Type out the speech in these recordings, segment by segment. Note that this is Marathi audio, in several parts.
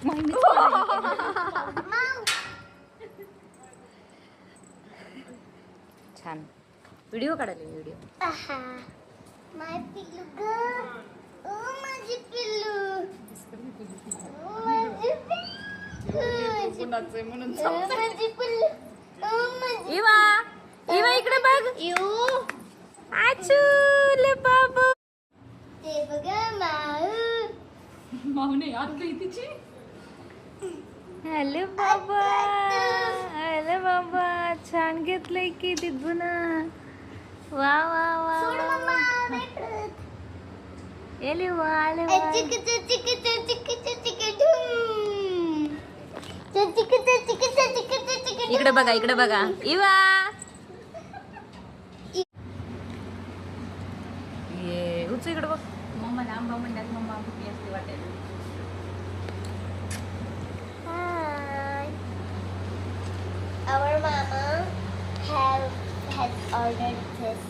छान व्हिडिओ काढायला व्हिडिओ. माय पिल्लू ग, ओ माझी पिल्लू, माझी पिल्लू, इवा इवा इकडे बघ. आचूले बाबू ते बघा माऊने आतली तिची. हॅलो बाबा, हॅलो बाबा, छान घेतलंय की तिथून. वा वा वा एले वा आले वा. इकडे बघा, इकडे बघा इवा. ये उच इकडे बघ. मम्मा आंबा म्हणण्यात मम्मा कुठे असते वाटेल. Our mama has ordered this.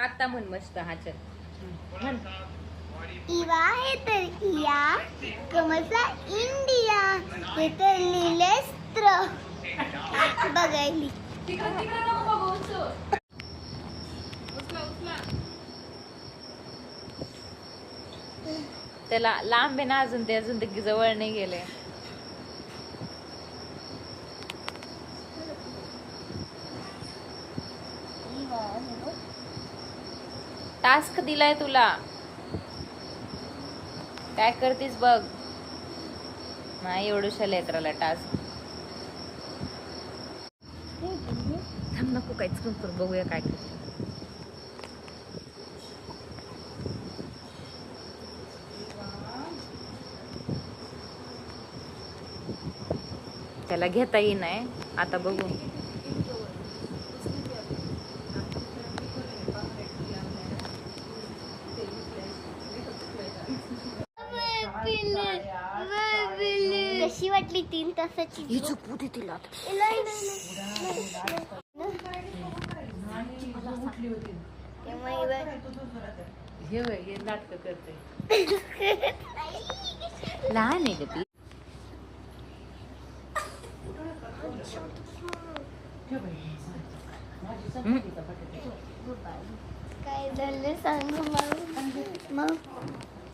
आता म्हण मस्त हा चल म्हण. इवा हे तर इया, कमसा इंडिया, हे तर लिहिले स्त्र बघायली. त्याला लांब आहे ना अजून, ते अजून ते जवळ नाही गेले. टास्क दिलाय तुला, काय करतीस बघ. नाही एवढ्याशा लेकराला टास्क. थांब नको काहीच करू, बघूया काय करते. त्याला घेता येई नाही आता, बघू. कशी वाटली 3 तासाची ही झोपू दे तिला. हे नाटक करते. लहान आहे ग ती. काय झालं सांग मग.